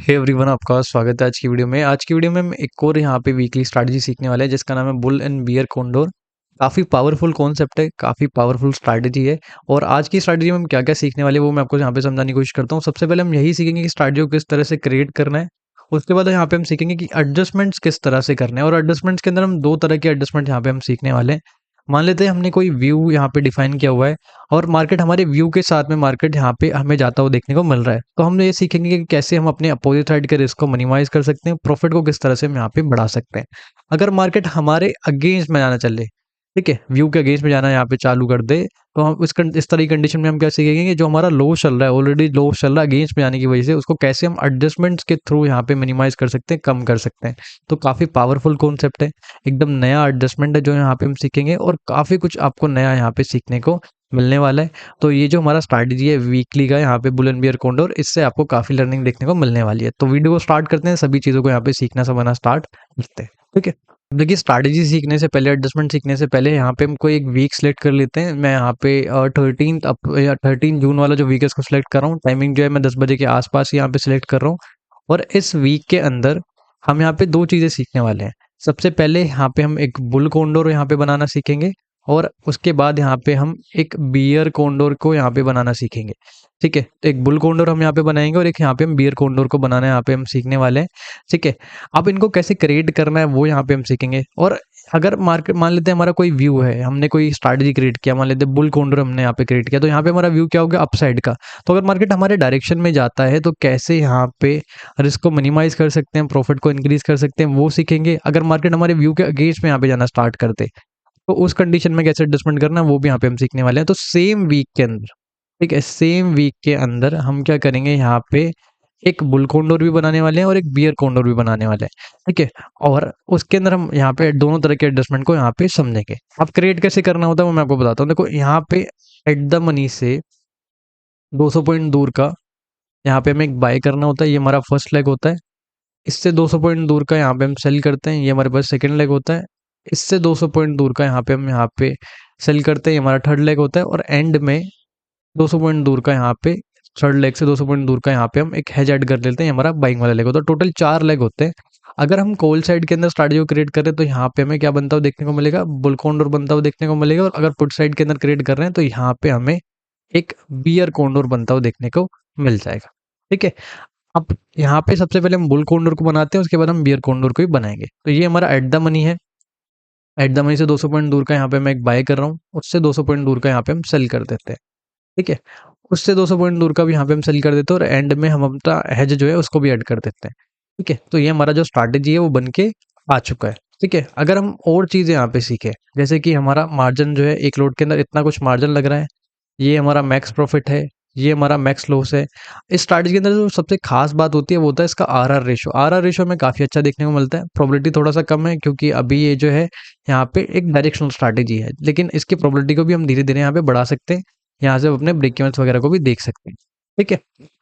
Hey everyone, आपका स्वागत है आज की वीडियो में। आज की वीडियो में हम एक और यहाँ पे वीकली स्ट्रैटेजी सीखने वाले हैं जिसका नाम है बुल एंड बियर कॉन्डोर। काफ़ी पावरफुल कॉन्सेप्ट है, काफ़ी पावरफुल स्ट्रैटेजी है। और आज की स्ट्रैटेजी में हम क्या-क्या सीखने वाले हैं वो मैं आपको यहाँ पे समझाने की कोशिश करता हूँ। सबसे पहले हम यही सीखेंगे कि स्ट्रैटेजी को किस तरह से क्रिएट करना है। उसके बाद यहाँ पे हम सीखेंगे कि एडजस्टमेंट्स किस तरह से करने हैं, और एडजस्टमेंट्स के अंदर हम 2 तरह के एडजस्टमेंट यहाँ पे हम सीखने वाले हैं। मान लेते हैं हमने कोई व्यू यहाँ पे डिफाइन किया हुआ है और मार्केट हमारे व्यू के साथ में मार्केट यहाँ पे हमें जाता हुआ देखने को मिल रहा है। तो हम ये सीखेंगे कि कैसे हम अपने अपोजिट साइड के रिस्क को मिनिमाइज़ कर सकते हैं, प्रॉफिट को किस तरह से हम यहाँ पे बढ़ा सकते हैं। अगर मार्केट हमारे अगेंस्ट में जाना चले, ठीक है, व्यू के अगेंस्ट में जाना यहाँ पे चालू कर दे, तो हम इस तरह की कंडीशन में हम क्या सीखेंगे कि जो हमारा लो चल रहा है, ऑलरेडी लो चल रहा है अगेंस्ट में जाने की वजह से, उसको कैसे हम एडजस्टमेंट्स के थ्रू यहाँ पे मिनिमाइज़ कर सकते हैं, कम कर सकते हैं। तो काफ़ी पावरफुल कॉन्सेप्ट है, एकदम नया एडजस्टमेंट है जो यहाँ पे हम सीखेंगे, और काफ़ी कुछ आपको नया यहाँ पे सीखने को मिलने वाला है। तो ये जो हमारा स्ट्रैटेजी है वीकली का यहाँ पे बुल एंड बियर कॉन्डोर, इससे आपको काफ़ी लर्निंग देखने को मिलने वाली है। तो वीडियो को स्टार्ट करते हैं, सभी चीज़ों को यहाँ पे सीखना समझना स्टार्ट करते हैं, ठीक है। देखिए, स्ट्रैटेजी सीखने से पहले, एडजस्टमेंट सीखने से पहले यहाँ पे हम कोई एक वीक सेलेक्ट कर लेते हैं। मैं यहाँ पे 13th अप या 13 जून वाला जो वीक है उसको सेलेक्ट कर रहा हूँ। टाइमिंग जो है मैं 10 बजे के आसपास ही यहाँ पे सेलेक्ट कर रहा हूँ। और इस वीक के अंदर हम यहाँ पे 2 चीज़ें सीखने वाले हैं। सबसे पहले यहाँ पे हम एक बुल कॉन्डोर यहाँ पे बनाना सीखेंगे, और उसके बाद यहाँ पे हम एक बियर कॉन्डोर को यहाँ पे बनाना सीखेंगे, ठीक है। तो एक बुल कॉन्डोर हम यहाँ पे बनाएंगे और एक यहाँ पे हम बियर कॉन्डोर को बनाना यहाँ पे हम सीखने वाले हैं, ठीक है। अब इनको कैसे क्रिएट करना है वो यहाँ पे हम सीखेंगे। और अगर मार्केट, मान लेते हैं हमारा कोई व्यू है, हमने कोई स्ट्रैटेजी क्रिएट किया, मान लेते हैं बुल कॉन्डोर हमने यहाँ पे क्रिएट किया, तो यहाँ पे हमारा व्यू क्या हो गया, अपसाइड का। तो अगर मार्केट हमारे डायरेक्शन में जाता है तो कैसे यहाँ पे रिस्क को मिनिमाइज कर सकते हैं, प्रॉफिट को इंक्रीज कर सकते हैं, वो सीखेंगे। अगर मार्केट हमारे व्यू के अगेंस्ट में यहाँ पे जाना स्टार्ट कर दे, तो उस कंडीशन में कैसे एडजस्टमेंट करना है वो भी यहाँ पे हम सीखने वाले हैं। तो सेम वीक के अंदर, ठीक है, सेम वीक के अंदर हम क्या करेंगे, यहाँ पे एक बुल कॉन्डोर भी बनाने वाले हैं और एक बियर कॉन्डोर भी बनाने वाले हैं, ठीक है। और उसके अंदर हम यहाँ पे दोनों तरह के एडजस्टमेंट को यहाँ पे समझेंगे। अब क्रिएट कैसे करना होता है वो मैं आपको बताता हूँ। देखो, यहाँ पे एट द मनी से 200 पॉइंट दूर का यहाँ पे हमें एक बाय करना होता है, ये हमारा फर्स्ट लेग होता है। इससे 200 पॉइंट दूर का यहाँ पे हम सेल करते हैं, ये हमारे पास सेकंड लेग होता है। इससे 200 पॉइंट दूर का यहाँ पे हम यहाँ पे सेल करते हैं, ये हमारा थर्ड लेग होता है। और एंड में 200 पॉइंट दूर का यहाँ पे, थर्ड लेग से 200 पॉइंट दूर का यहाँ पे हम एक हेज ऐड कर लेते हैं, ये हमारा बाइंग वाला लेग होता है। टोटल 4 लेग होते हैं। अगर हम कॉल साइड के अंदर स्ट्रैटेजी को क्रिएट कर रहे हैं तो यहाँ पे हमें क्या बनता हुआ देखने को मिलेगा, बुल कॉन्डोर बनता हुआ देखने को मिलेगा। और अगर पुट साइड के अंदर क्रिएट कर रहे हैं तो यहाँ पे हमें एक बियर कॉन्डोर बनता हुआ देखने को मिल जाएगा, ठीक है। अब यहाँ पे सबसे पहले हम बुल कॉन्डोर को बनाते हैं, उसके बाद हम बियर कॉन्डोर को भी बनाएंगे। तो ये हमारा एट द मनी है। एट द मनी से 200 पॉइंट दूर का यहाँ पे मैं एक बाय कर रहा हूँ, उससे 200 पॉइंट दूर का यहाँ पे हम सेल कर देते हैं, ठीक है। उससे 200 पॉइंट दूर का भी यहाँ पे हम सेल कर देते हैं, और एंड में हम अपना हेज जो है उसको भी ऐड कर देते हैं, ठीक है। तो ये हमारा जो स्ट्रैटेजी है वो बन के आ चुका है, ठीक है। अगर हम और चीज़ें यहाँ पे सीखें, जैसे कि हमारा मार्जिन जो है, एक लोड के अंदर इतना कुछ मार्जिन लग रहा है, ये हमारा मैक्स प्रॉफिट है, ये हमारा मैक्स लॉस है। इस स्ट्रैटेजी के अंदर जो सबसे खास बात होती है वो होता है इसका आरआर रेशियो। आरआर रेशियो में काफ़ी अच्छा देखने को मिलता है। प्रोबेबिलिटी थोड़ा सा कम है क्योंकि अभी ये जो है यहाँ पे एक डायरेक्शनल स्ट्रैटेजी है, लेकिन इसकी प्रोबेबिलिटी को भी हम धीरे धीरे यहाँ पे बढ़ा सकते हैं। यहाँ से अपने ब्रेक इवेंस वगैरह को भी देख सकते हैं, ठीक है।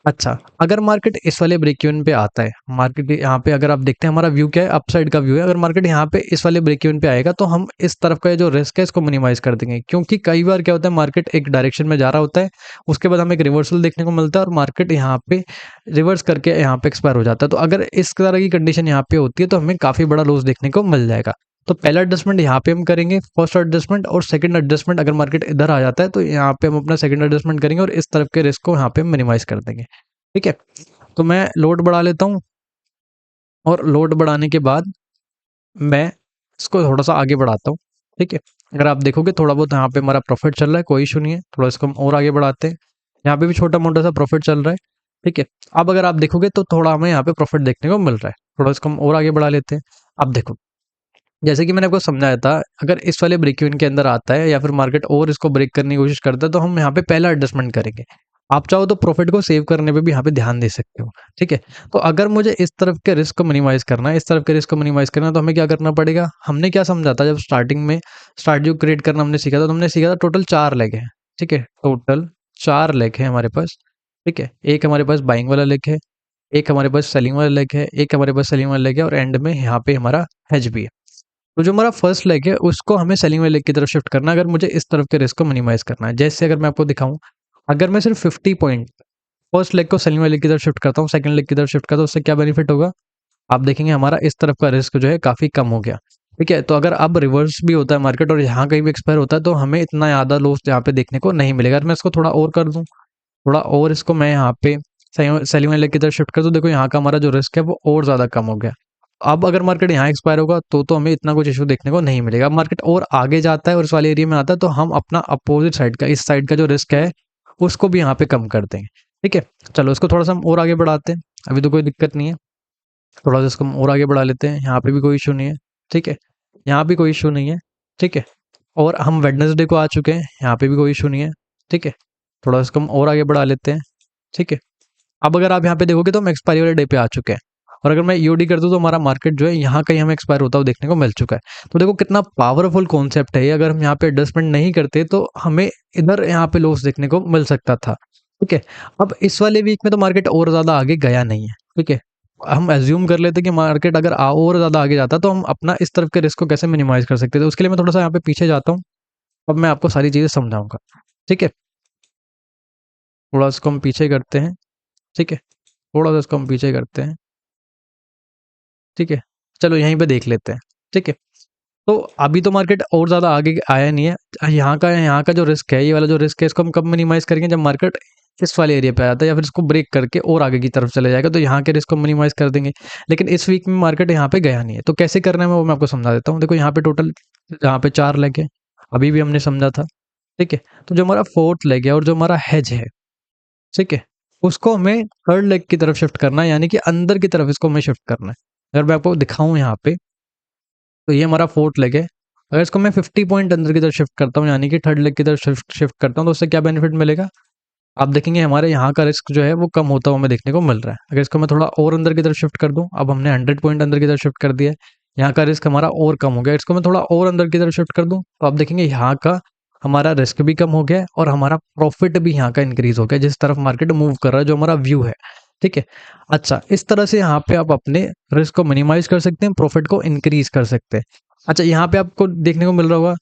अच्छा, अगर मार्केट इस वाले ब्रेक इवन पे आता है, मार्केट यहाँ पे अगर आप देखते हैं हमारा व्यू क्या है, अपसाइड का व्यू है। अगर मार्केट यहाँ पे इस वाले ब्रेक इवन पे आएगा तो हम इस तरफ का जो रिस्क है इसको मिनिमाइज कर देंगे, क्योंकि कई बार क्या होता है, मार्केट एक डायरेक्शन में जा रहा होता है, उसके बाद हमें एक रिवर्सल देखने को मिलता है और मार्केट यहाँ पे रिवर्स करके यहाँ पे एक्सपायर हो जाता है। तो अगर इस तरह की कंडीशन यहाँ पे होती है तो हमें काफ़ी बड़ा लॉस देखने को मिल जाएगा। तो पहला एडजस्टमेंट यहाँ पे हम करेंगे, फर्स्ट एडजस्टमेंट। और सेकंड एडजस्टमेंट अगर मार्केट इधर आ जाता है तो यहाँ पे हम अपना सेकंड एडजस्टमेंट करेंगे और इस तरफ के रिस्क को यहाँ पे मिनिमाइज कर देंगे, ठीक है। तो मैं लोड बढ़ा लेता हूँ, और लोड बढ़ाने के बाद मैं इसको थोड़ा सा आगे बढ़ाता हूँ, ठीक है। अगर आप देखोगे थोड़ा बहुत यहाँ पे हमारा प्रॉफिट चल रहा है, कोई इशू नहीं है। थोड़ा इसको हम और आगे बढ़ाते हैं, यहाँ पे भी छोटा मोटा सा प्रॉफिट चल रहा है, ठीक है। अब अगर आप देखोगे तो थोड़ा हमें यहाँ पे प्रॉफिट देखने को मिल रहा है, थोड़ा इसको हम और आगे बढ़ा लेते हैं। अब देखो, जैसे कि मैंने आपको समझाया था, अगर इस वाले ब्रेक इवन के अंदर आता है या फिर मार्केट और इसको ब्रेक करने की कोशिश करता है तो हम यहाँ पे पहला एडजस्टमेंट करेंगे। आप चाहो तो प्रॉफिट को सेव करने पे भी यहाँ पे ध्यान दे सकते हो, ठीक है। तो अगर मुझे इस तरफ के रिस्क को मिनिमाइज करना है, इस तरफ के रिस्क को मिनिमाइज करना है, तो हमें क्या करना पड़ेगा। हमने क्या समझा था जब स्टार्टिंग में स्ट्रैटेजी क्रिएट करना हमने सीखा था, तो हमने सीखा था टोटल 4 लेग है, ठीक है। टोटल 4 लेग है हमारे पास, ठीक है। एक हमारे पास बाइंग वाला लेग है, एक हमारे पास सेलिंग वाला लेग है, एक हमारे पास सेलिंग वाला लेग है, और एंड में यहाँ पे हमारा हेज भी है। तो जो हमारा फर्स्ट लेग है उसको हमें सेलिंग वाले लेग की तरफ शिफ्ट करना है, अगर मुझे इस तरफ के रिस्क को मिनिमाइज करना है। जैसे अगर मैं आपको दिखाऊं, अगर मैं सिर्फ 50 पॉइंट फर्स्ट लेग को सेलिंग वाले की तरफ शिफ्ट करता हूँ, सेकंड लेग की तरफ शिफ्ट करता हूँ, उससे क्या बेनिफिट होगा, आप देखेंगे हमारा इस तरफ का रिस्क जो है काफ़ी कम हो गया। ठीक है, तो अगर अब रिवर्स भी होता है मार्केट और यहाँ कहीं भी एक्सपायर होता है तो हमें इतना ज़्यादा लॉस यहाँ पे देखने को नहीं मिलेगा। अगर मैं इसको थोड़ा और कर दूँ, थोड़ा और इसको मैं यहाँ पे सेलिंग वाले की तरफ शिफ्ट कर दूँ, देखो यहाँ का हमारा जो रिस्क है वो और ज़्यादा कम हो गया। अब अगर मार्केट यहाँ एक्सपायर होगा तो हमें इतना कुछ इशू देखने को नहीं मिलेगा। अब मार्केट और आगे जाता है और इस वाले एरिया में आता है तो हम अपना अपोजिट साइड का, इस साइड का जो रिस्क है उसको भी यहाँ पे कम कर देंगे। ठीक है, चलो इसको थोड़ा सा हम और आगे बढ़ाते हैं, अभी तो कोई दिक्कत नहीं है। थोड़ा सा इसको हम और आगे बढ़ा लेते हैं, यहाँ पे भी कोई इशू नहीं है। ठीक है, यहाँ भी कोई इशू नहीं है। ठीक है, और हम वेडनेसडे को आ चुके हैं, यहाँ पे भी कोई इशू नहीं है। ठीक है, थोड़ा सा इसको हम और आगे बढ़ा लेते हैं। ठीक है, अब अगर आप यहाँ पे देखोगे तो हम एक्सपायरी वाले डे पे आ चुके हैं, और अगर मैं ईओडी कर दूं तो हमारा मार्केट जो है यहाँ कहीं हमें एक्सपायर होता हुआ देखने को मिल चुका है। तो देखो कितना पावरफुल कॉन्सेप्ट है ये, अगर हम यहाँ पे एडजस्टमेंट नहीं करते तो हमें इधर यहाँ पे लॉस देखने को मिल सकता था। ठीक है, अब इस वाले वीक में तो मार्केट और ज़्यादा आगे गया नहीं है। ठीक है, हम एज्यूम कर लेते कि मार्केट अगर और ज़्यादा आगे जाता तो हम अपना इस तरफ के रिस्क को कैसे मिनिमाइज कर सकते थे। उसके लिए मैं थोड़ा सा यहाँ पे पीछे जाता हूँ, अब मैं आपको सारी चीज़ें समझाऊंगा। ठीक है, थोड़ा इसको हम पीछे करते हैं। ठीक है, थोड़ा सा इसको हम पीछे करते हैं। ठीक है, चलो यहीं पे देख लेते हैं। ठीक है, तो अभी तो मार्केट और ज़्यादा आगे आया नहीं है। यहाँ का जो रिस्क है, ये वाला जो रिस्क है, इसको हम कब मिनिमाइज करेंगे, जब मार्केट इस वाले एरिया पे आता है या फिर इसको ब्रेक करके और आगे की तरफ चले जाएगा तो यहाँ के रिस्क को मिनिमाइज कर देंगे। लेकिन इस वीक में मार्केट यहाँ पे गया नहीं है, तो कैसे करना है वो मैं आपको समझा देता हूँ। देखो यहाँ पे टोटल, यहाँ पे 4 लेग है, अभी भी हमने समझा था। ठीक है, तो जो हमारा फोर्थ लेग है और जो हमारा हेज है, ठीक है, उसको हमें थर्ड लेग की तरफ शिफ्ट करना है, यानी कि अंदर की तरफ इसको हमें शिफ्ट करना है। अगर मैं आपको दिखाऊं यहाँ पे, तो ये हमारा फोर्थ लेग है। अगर इसको मैं 50 पॉइंट अंदर की तरफ शिफ्ट करता हूँ, यानी कि थर्ड लेग की तरफ शिफ्ट शिफ्ट करता हूँ, तो उससे क्या बेनिफिट मिलेगा, आप देखेंगे हमारे यहाँ का रिस्क जो है वो कम होता हुआ हमें देखने को मिल रहा है। अगर इसको मैं थोड़ा और अंदर की तरफ शिफ्ट कर दूँ, अब हमने 100 पॉइंट अंदर की तरफ शिफ्ट कर दिया है, यहाँ का रिस्क हमारा और कम हो गया। इसको मैं थोड़ा और अंदर की तरफ शिफ्ट कर दूँ तो आप देखेंगे यहाँ का हमारा रिस्क भी कम हो गया है और हमारा प्रॉफिट भी यहाँ का इंक्रीज हो गया, जिस तरफ मार्केट मूव कर रहा है, जो हमारा व्यू है। ठीक है, अच्छा, इस तरह से यहाँ पे आप अपने रिस्क को मिनिमाइज कर सकते हैं, प्रॉफिट को इंक्रीज कर सकते हैं। अच्छा, यहाँ पे आपको देखने को मिल रहा होगा,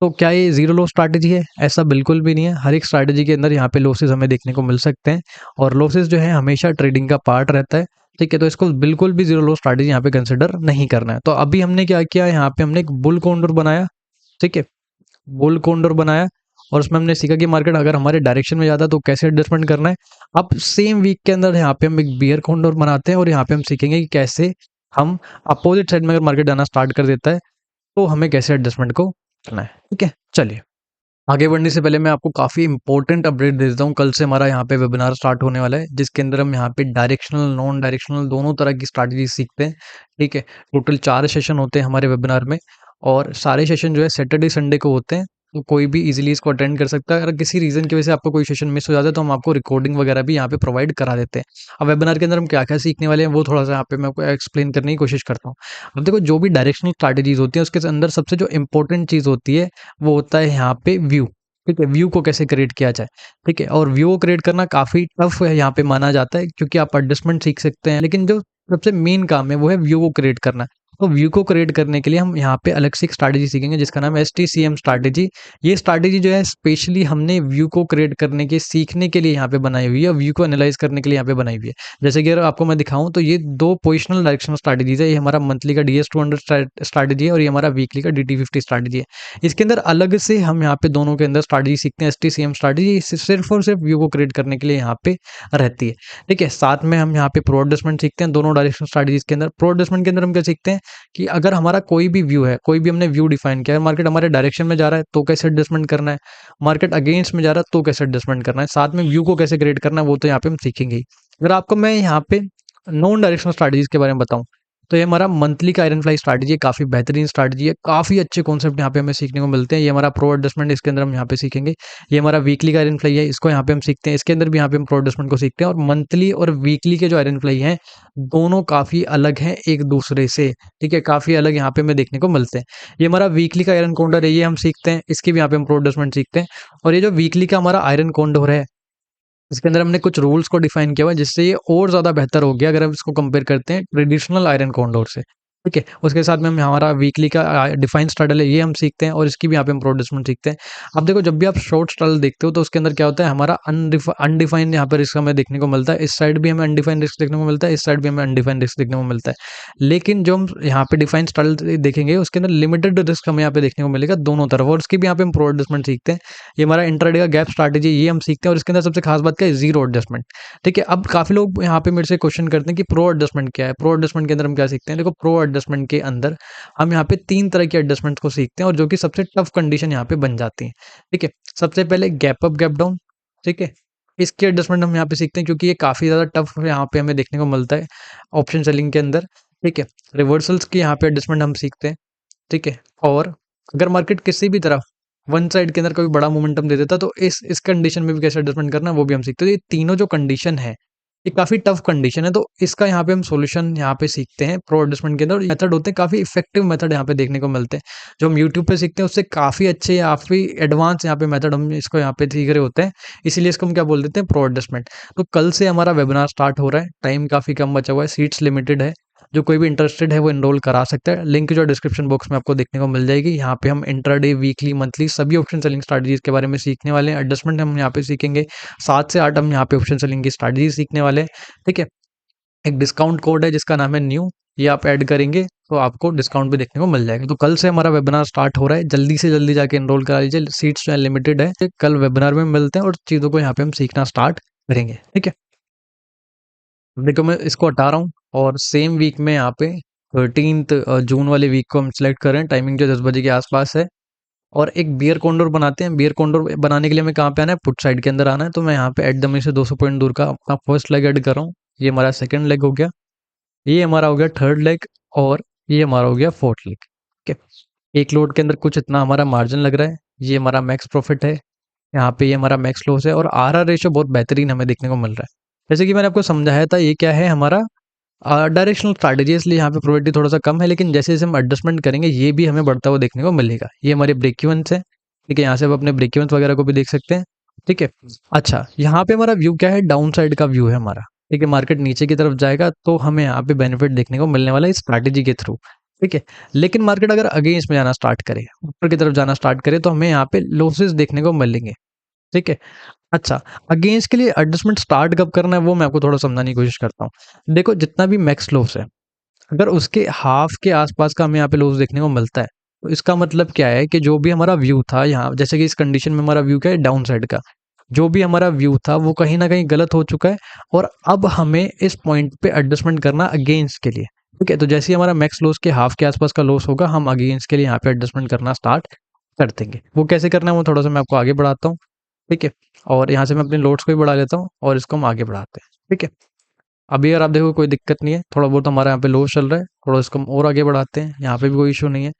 तो क्या ये जीरो लॉस स्ट्रैटेजी है? ऐसा बिल्कुल भी नहीं है। हर एक स्ट्रैटेजी के अंदर यहाँ पे लॉसेस हमें देखने को मिल सकते हैं, और लॉसेस जो है हमेशा ट्रेडिंग का पार्ट रहता है। ठीक है, तो इसको बिल्कुल भी जीरो लॉस स्ट्रैटेजी यहाँ पे कंसिडर नहीं करना है। तो अभी हमने क्या किया, यहाँ पे हमने एक बुल कॉन्डोर बनाया। ठीक है, बुल कॉन्डोर बनाया, और उसमें हमने सीखा कि मार्केट अगर हमारे डायरेक्शन में जाता है तो कैसे एडजस्टमेंट करना है। अब सेम वीक के अंदर यहाँ पे हम एक बियर कॉन्डोर बनाते हैं, और यहाँ पे हम सीखेंगे कि कैसे हम अपोजिट साइड में अगर मार्केट जाना स्टार्ट कर देता है तो हमें कैसे एडजस्टमेंट को करना है। ठीक है, चलिए आगे बढ़ने से पहले मैं आपको काफ़ी इंपॉर्टेंट अपडेट दे देता हूँ। कल से हमारा यहाँ पे वेबिनार स्टार्ट होने वाला है, जिसके अंदर हम यहाँ पे डायरेक्शनल, नॉन डायरेक्शनल दोनों तरह की स्ट्रैटेजी सीखते हैं। ठीक है, टोटल 4 सेशन होते हैं हमारे वेबिनार में, और सारे सेशन जो है सैटरडे संडे को होते हैं। तो कोई भी इजीली इसको अटेंड कर सकता है। अगर किसी रीज़न की वजह से आपको कोई सेशन मिस हो जाता है तो हम आपको रिकॉर्डिंग वगैरह भी यहाँ पे प्रोवाइड करा देते हैं। अब वेबिनार के अंदर हम क्या-क्या सीखने वाले हैं वो थोड़ा-सा यहाँ पे मैं आपको एक्सप्लेन करने की कोशिश करता हूँ। अब देखो, जो भी डायरेक्शनल स्ट्रैटेजीज़ होती हैं उसके अंदर सबसे जो इम्पोर्टेंट चीज़ होती है वो होता है यहाँ पे व्यू। ठीक है, व्यू को कैसे क्रिएट किया जाए। ठीक है, और व्यू को क्रिएट करना काफ़ी टफ है यहाँ पे माना जाता है, क्योंकि आप एडजस्टमेंट सीख सकते हैं, लेकिन जो सबसे मेन काम है वो है व्यू को क्रिएट करना। तो व्यू को क्रिएट करने के लिए हम यहाँ पे अलग से एक स्ट्रैटेजी सीखेंगे, जिसका नाम है एसटीसीएम स्ट्रैटेजी। ये स्ट्रैटेजी जो है स्पेशली हमने व्यू को क्रिएट करने के सीखने के लिए यहाँ पे बनाई हुई है, और व्यू को एनालाइज करने के लिए यहाँ पे बनाई हुई है। जैसे कि अगर आपको मैं दिखाऊं तो ये 2 पोजिशनल डायरेक्शनल स्ट्रैटेजीज है। ये हमारा मंथली का DS200 स्ट्रैटेजी है, और ये हमारा वीकली का DT50 स्ट्रैटेजी है। इसके अंदर अलग से हम यहाँ पे दोनों के अंदर स्ट्रैटेजी सीखते हैं। एसटीसीएम स्ट्रैटेजी सिर्फ और सिर्फ व्यू को क्रिएट करने के लिए यहाँ पे रहती है। ठीक है, साथ में हम यहाँ पे प्रो एडजस्टमेंट सीखते हैं दोनों डायरेक्शनल स्ट्रैटेजीज के अंदर। प्रो एडजस्टमेंट के अंदर हम क्या सीखते हैं कि अगर हमारा कोई भी व्यू है, कोई भी हमने व्यू डिफाइन किया है, मार्केट हमारे डायरेक्शन में जा रहा है तो कैसे एडजस्टमेंट करना है, मार्केट अगेंस्ट में जा रहा है तो कैसे एडजस्टमेंट करना है, साथ में व्यू को कैसे क्रिएट करना है वो तो यहाँ पे हम सीखेंगे ही। अगर आपको मैं यहाँ पे नॉन डायरेक्शनल स्ट्रैटेजीज के बारे में बताऊं, तो ये हमारा मंथली का आयरन फ्लाई स्ट्रैटेजी है, काफ़ी बेहतरीन स्ट्रैटेजी है, काफ़ी अच्छे कॉन्सेप्ट यहाँ पे हमें सीखने को मिलते हैं। ये हमारा प्रो एडजस्टमेंट, इसके अंदर हम यहाँ पे सीखेंगे। ये हमारा वीकली का आयरन फ्लाई है, इसको यहाँ पे हम सीखते हैं, इसके अंदर भी यहाँ पे हम प्रो एडजस्टमेंट को सीखते हैं। और मंथली और वीकली के जो आयरन फ्लाई हैं, दोनों काफ़ी अलग हैं एक दूसरे से। ठीक है, काफ़ी अलग यहाँ पे हमें देखने को मिलते हैं। ये हमारा वीकली का आयरन कॉन्डोर है, ये हम सीखते हैं, इसकी भी यहाँ पे हम प्रो एडजस्टमेंट सीखते हैं। और ये जो वीकली का हमारा आयरन कॉन्डोर है, इसके अंदर हमने कुछ रूल्स को डिफाइन किया हुआ है, जिससे ये और ज़्यादा बेहतर हो गया अगर हम इसको कंपेयर करते हैं ट्रेडिशनल आयरन कॉन्डोर से। ठीक है, उसके साथ में हम हमारा वीकली का डिफाइन स्ट्रैडल है, ये हम सीखते हैं और इसकी भी यहाँ पे हम प्रो एडजस्टमेंट सीखते हैं। अब देखो जब भी आप शॉर्ट स्ट्रैडल देखते हो तो उसके अंदर क्या होता है, हमारा अनडिफाइंड यहाँ पे रिस्क हमें देखने को मिलता है। इस साइड भी हमें अनडिफाइंड रिस्क देखने को मिलता है, इस साइड भी हमें अनडिफाइंड रिस्क देखने को मिलता है। लेकिन जो हम यहाँ पे डिफाइंड स्ट्रैडल देखेंगे उसके अंदर लिमिटेड रिस्क हमें यहाँ पे देखने को मिलेगा दोनों तरफ, और उसकी भी यहाँ पे हम प्रो एडजस्टमेंट सीखते हैं। ये हमारा इंट्राडे का गैप स्ट्रैटेजी, ये हम सीखते हैं, और इसके अंदर सबसे खास बात क्या है, जीरो एडजस्टमेंट। ठीक है, अब काफी लोग यहाँ पे मेरे से क्वेश्चन करते हैं कि प्रो एडजस्टमेंट क्या है। प्रो एडजस्टमेंट के अंदर हम क्या सीखते हैं, देखो प्रो एडजस्टमेंट के अंदर हम यहाँ पे 3 तरह के एडजस्टमेंट्स को सीखते हैं, और जो कि सबसे टफ कंडीशन यहाँ पे बन जाती है। ठीक है, सबसे पहले गैप अप गैप डाउन। ठीक है, इसके एडजस्टमेंट हम यहाँ पे सीखते हैं क्योंकि ये काफ़ी ज़्यादा टफ यहाँ पे हमें देखने को मिलता है ऑप्शन सेलिंग के अंदर। ठीक है, रिवर्सल्स की यहाँ पे एडजस्टमेंट हम सीखते हैं। ठीक है, और अगर मार्केट किसी भी तरफ वन साइड के अंदर कोई बड़ा मोमेंटम दे देता तो इस कंडीशन में भी कैसे एडजस्टमेंट करना है वो भी हम सीखते हैं। तो ये तीनों जो कंडीशन है ये काफ़ी टफ कंडीशन है, तो इसका यहाँ पे हम सॉल्यूशन यहाँ पे सीखते हैं प्रो एडजस्टमेंट के अंदर। और मेथड होते हैं काफ़ी इफेक्टिव मेथड यहाँ पे देखने को मिलते हैं, जो हम यूट्यूब पे सीखते हैं उससे काफ़ी अच्छे काफ़ी एडवांस यहाँ पे मेथड हम इसको यहाँ पे सीख रहे होते हैं, इसीलिए इसको हम क्या बोल देते हैं, प्रो एडजस्टमेंट। तो कल से हमारा वेबिनार स्टार्ट हो रहा है, टाइम काफ़ी कम बचा हुआ है, सीट्स लिमिटेड है, जो कोई भी इंटरेस्टेड है वो एनरोल करा सकता है। लिंक जो डिस्क्रिप्शन बॉक्स में आपको देखने को मिल जाएगी। यहाँ पे हम इंट्राडे, वीकली, मंथली सभी ऑप्शन सेलिंग स्ट्रैटेजीज के बारे में सीखने वाले हैं। एडजस्टमेंट हम यहाँ पे सीखेंगे, 7 से 8 हम यहाँ पे ऑप्शन सेलिंग की स्ट्रैटेजी सीखने वाले हैं। ठीक है, एक डिस्काउंट कोड है जिसका नाम है न्यू, ये आप ऐड करेंगे तो आपको डिस्काउंट भी देखने को मिल जाएगा। तो कल से हमारा वेबिनार स्टार्ट हो रहा है, जल्दी से जल्दी जाके एनरोल करा लीजिए, सीट्स जो है लिमिटेड है। कल वेबिनार में मिलते हैं और चीज़ों को यहाँ पे हम सीखना स्टार्ट करेंगे। ठीक है, देखो मैं इसको हटा रहा हूँ और सेम वीक में यहाँ पे 13 जून वाले वीक को हम सिलेक्ट करें, टाइमिंग जो 10 बजे के आसपास है, और एक बियर कॉन्डोर बनाते हैं। बियर कॉन्डोर बनाने के लिए हमें कहाँ पे आना है, पुट साइड के अंदर आना है। तो मैं यहाँ पे एट द मनी से 200 पॉइंट दूर का अपना फर्स्ट लेग ऐड कर रहा हूँ। ये हमारा सेकंड लेग हो गया, ये हमारा हो गया थर्ड लेग, और ये हमारा हो गया फोर्थ लेग। ठीक है, एक लोड के अंदर कुछ इतना हमारा मार्जिन लग रहा है, ये हमारा मैक्स प्रॉफिट है, यहाँ पे ये हमारा मैक्स लॉस है, और आर रेशियो बहुत बेहतरीन हमें देखने को मिल रहा है। जैसे कि मैंने आपको समझाया था, ये क्या है, हमारा डायरेक्शनल स्ट्रैटेजी, इसलिए यहाँ पे प्रोबेबिलिटी थोड़ा सा कम है, लेकिन जैसे जैसे हम एडजस्टमेंट करेंगे ये भी हमें बढ़ता हुआ देखने को मिलेगा। ये हमारे ब्रेक इवन्स है। ठीक है, यहाँ से आप अपने ब्रेक इवन्स वगैरह को भी देख सकते हैं। ठीक है, अच्छा यहाँ पे हमारा व्यू क्या है, डाउन साइड का व्यू है हमारा। ठीक है, मार्केट नीचे की तरफ जाएगा तो हमें यहाँ पे बेनिफिट देखने को मिलने वाला है इस स्ट्रैटेजी के थ्रू। ठीक है, लेकिन मार्केट अगर अगेंस्ट में जाना स्टार्ट करे, ऊपर की तरफ जाना स्टार्ट करे, तो हमें यहाँ पे लॉसेस देखने को मिलेंगे। ठीक है, अच्छा, अगेंस्ट के लिए एडजस्टमेंट स्टार्ट कब करना है वो मैं आपको थोड़ा समझाने की कोशिश करता हूँ। देखो जितना भी मैक्स लॉस है, अगर उसके हाफ के आसपास का हमें यहाँ पे लॉस देखने को मिलता है, तो इसका मतलब क्या है कि जो भी हमारा व्यू था यहाँ, जैसे कि इस कंडीशन में हमारा व्यू क्या है, डाउन साइड का, जो भी हमारा व्यू था वो कहीं ना कहीं गलत हो चुका है, और अब हमें इस पॉइंट पे एडजस्टमेंट करना अगेंस्ट के लिए। ठीक है, तो जैसे ही हमारा मैक्स लॉस के हाफ के आसपास का लॉस होगा, हम अगेंस्ट के लिए यहाँ पे एडजस्टमेंट करना स्टार्ट कर देंगे। वो कैसे करना है वो थोड़ा सा मैं आपको आगे बढ़ाता हूँ। ठीक है, और यहाँ से मैं अपने लोड्स को भी बढ़ा लेता हूँ और इसको हम आगे बढ़ाते हैं। ठीक है, अभी अगर आप देखो कोई दिक्कत नहीं है, थोड़ा बहुत हमारा यहाँ पे लॉस चल रहा है, थोड़ा इसको हम और आगे बढ़ाते हैं, यहाँ पे भी कोई इशू नहीं है।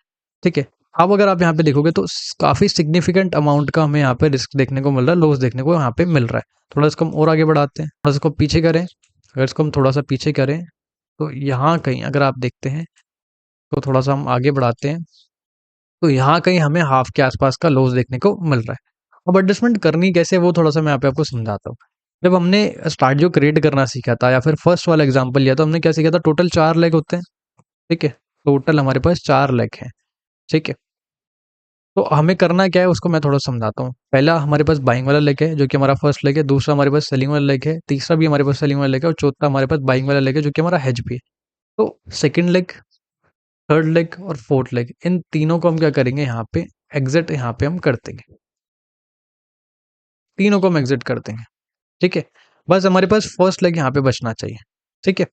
ठीक है, अब अगर आप यहाँ पे देखोगे तो काफ़ी सिग्निफिकेंट अमाउंट का हमें यहाँ पे रिस्क देखने को मिल रहा है, लॉस देखने को यहाँ पे मिल रहा है। थोड़ा इसको हम और आगे बढ़ाते हैं, थोड़ा इसको पीछे करें, अगर इसको हम थोड़ा सा पीछे करें तो यहाँ कहीं अगर आप देखते हैं, तो थोड़ा सा हम आगे बढ़ाते हैं, तो यहाँ कहीं हमें हाफ के आसपास का लॉस देखने को मिल रहा है। अब एडजस्टमेंट करनी कैसे है वो थोड़ा सा मैं यहाँ पे आपको समझाता हूँ। जब हमने स्टार्ट क्रिएट करना सीखा था, या फिर फर्स्ट वाला एग्जांपल लिया, तो हमने क्या सीखा था, टोटल 4 लेग होते हैं। ठीक है, टोटल हमारे पास 4 लेग हैं। ठीक है, तो हमें करना क्या है उसको मैं थोड़ा समझाता हूँ। पहला हमारे पास बाइंग वाला लेग है जो कि हमारा फर्स्ट लेग है, दूसरा हमारे पास सेलिंग वाला लेग है, तीसरा भी हमारे पास सेलिंग वाला लेग है, और चौथा हमारे पास बाइंग वाला लेग है जो कि हमारा हेज भी है। तो सेकंड लेग, थर्ड लेग और फोर्थ लेग, इन तीनों को हम क्या करेंगे, यहाँ पे एग्जिट यहाँ पे हम कर देंगे, तीनों को हम एग्जिट कर देंगे। ठीक है, बस हमारे पास फर्स्ट लेग यहाँ पे बचना चाहिए। ठीक है,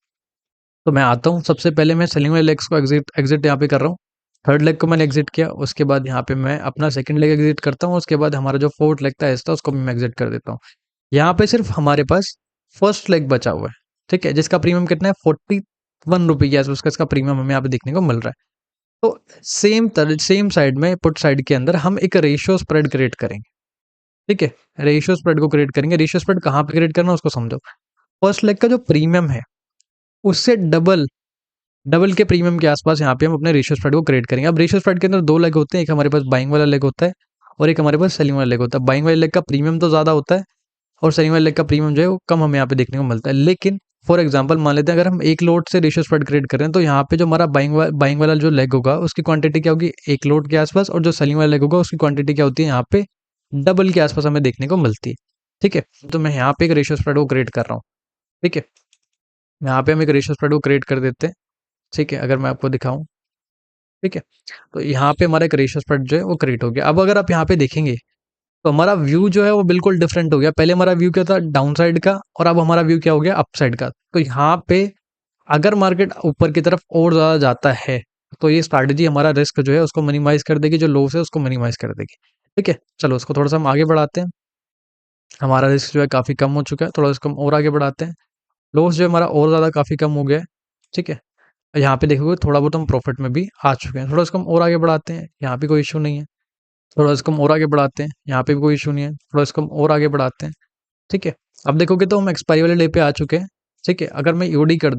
तो मैं आता हूँ, सबसे पहले मैं सेलिंग वाले लेग्स को एग्जिट एग्जिट यहाँ पे कर रहा हूँ। थर्ड लेग को मैंने एग्जिट किया, उसके बाद यहाँ पे मैं अपना सेकंड लेग एग्जिट करता हूँ, उसके बाद हमारा जो फोर्थ लेग था इसका, उसको भी मैं एग्जिट कर देता हूँ। यहाँ पे सिर्फ हमारे पास फर्स्ट लेग बचा हुआ है। ठीक है, जिसका प्रीमियम कितना है, 41 रुपये के आसपास का इसका प्रीमियम हमें यहाँ पे देखने को मिल रहा है। तो सेम साइड में, पुट साइड के अंदर हम एक रेशियो स्प्रेड क्रिएट करेंगे। ठीक है, रेशियो स्प्रेड को क्रिएट करेंगे। रेशियो स्प्रेड कहाँ पे क्रिएट करना है उसको समझो। फर्स्ट लेग का जो प्रीमियम है उससे डबल डबल के प्रीमियम के आसपास यहाँ पे हम अपने रेशियो स्प्रेड को क्रिएट करेंगे। अब रेशियो स्प्रेड के अंदर 2 लेग होते हैं, एक हमारे पास बाइंग वाला लेग होता है और एक हमारे पास सेलिंग वाला लेग होता है। बाइंग वाले लेग का प्रीमियम तो ज़्यादा होता है और सेलिंग वाले लेग का प्रीमियम जो है वो कम हमें यहाँ पे देखने को मिलता है, लेकिन फॉर एग्जांपल मान लेते हैं अगर हम एक लोट से रेशियो स्प्रेड क्रिएट कर रहे हैं तो यहाँ पे जो हमारा बाइंग वाला जो लेग होगा उसकी क्वांटिटी क्या होगी एक लोट के आसपास, और जो सेलिंग वाला लेग होगा उसकी क्वांटिटी क्या होती है यहाँ पे डबल के आसपास हमें देखने को मिलती है। ठीक है, तो मैं यहाँ पे एक रेशियो स्प्रेड को क्रिएट कर रहा हूँ। ठीक है, यहाँ पे हम एक रेशियो स्प्रेड को क्रिएट कर देते हैं। ठीक है, अगर मैं आपको दिखाऊं, ठीक है, तो यहाँ पे हमारा एक रेशियो स्प्रेड जो है वो क्रिएट हो गया। अब अगर आप यहाँ पे देखेंगे तो हमारा व्यू जो है वो बिल्कुल डिफरेंट हो गया। पहले हमारा व्यू क्या था डाउन साइड का, और अब हमारा व्यू क्या हो गया अप साइड का। तो यहाँ पे अगर मार्केट ऊपर की तरफ और ज़्यादा जाता है तो ये स्ट्रैटेजी हमारा रिस्क जो है उसको मिनिमाइज कर देगी, जो लॉस है उसको मिनिमाइज कर देगी। ठीक है, चलो उसको थोड़ा सा हम आगे बढ़ाते हैं। हमारा रिस्क जो है काफ़ी कम हो चुका है, थोड़ा इसको हम और आगे बढ़ाते हैं। लॉस जो है हमारा और ज़्यादा काफ़ी कम हो गया है। ठीक है, यहाँ पे देखोगे थोड़ा बहुत हम प्रॉफिट में भी आ चुके हैं। थोड़ा इसको हम और आगे बढ़ाते हैं, यहाँ पे कोई इशू नहीं है। थोड़ा इसको हम और आगे बढ़ाते हैं, यहाँ पे भी कोई इशू नहीं है। थोड़ा इसको हम और आगे बढ़ाते हैं। ठीक है, अब देखोगे तो हम एक्सपायरी वाले डे पे आ चुके हैं। ठीक है, अगर मैं ईओडी कर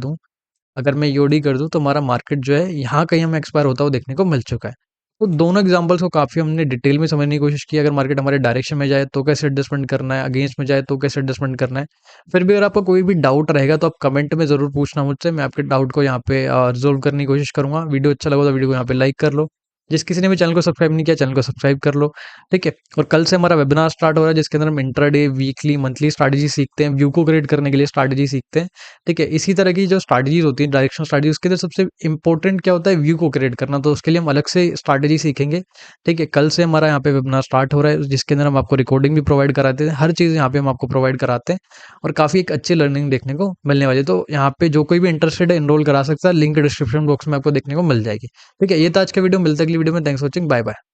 दूं तो हमारा मार्केट जो है यहाँ कहीं हमें एक्सपायर होता हुआ देखने को मिल चुका है। तो दोनों एग्जांपल्स को काफ़ी हमने डिटेल में समझने की कोशिश की। अगर मार्केट हमारे डायरेक्शन में जाए तो कैसे एडजस्टमेंट करना है, अगेंस्ट में जाए तो कैसे एडजस्टमेंट करना है। फिर भी अगर आपको कोई भी डाउट रहेगा तो आप कमेंट में ज़रूर पूछना मुझसे, मैं आपके डाउट को यहाँ पे रिजोल्व करने की कोशिश करूंगा। वीडियो अच्छा लगा तो वीडियो को यहाँ पे लाइक कर लो। जिस किसी ने भी चैनल को सब्सक्राइब नहीं किया चैनल को सब्सक्राइब कर लो। ठीक है, और कल से हमारा वेबिनार स्टार्ट हो रहा है जिसके अंदर हम इंट्राडे, वीकली, मंथली स्ट्रैटेजी सीखते हैं, व्यू को क्रिएट करने के लिए स्ट्रैटेजी सीखते हैं। ठीक है, इसी तरह की जो स्ट्रैटेजीज होती है डायरेक्शनल स्ट्रैटेजी, उसके अंदर सबसे इंपॉर्टेंट क्या होता है व्यू को क्रिएट करना, तो उसके लिए हम अलग से स्ट्रैटेजी सीखेंगे। ठीक है, कल से हमारा यहाँ पे वेबिनार स्टार्ट हो रहा है जिसके अंदर हम आपको रिकॉर्डिंग भी प्रोवाइड कराते हैं, हर चीज़ यहाँ पे हम आपको प्रोवाइड कराते हैं और काफ़ी एक अच्छी लर्निंग देखने को मिलने वाली है। तो यहाँ पे जो कोई भी इंटरेस्टेड है एनरोल करा सकता है, लिंक डिस्क्रिप्शन बॉक्स में आपको देखने को मिल जाएगी। ठीक है, ये था आज का वीडियो, मिलता है अगली वीडियो में। Thanks for watching, bye bye.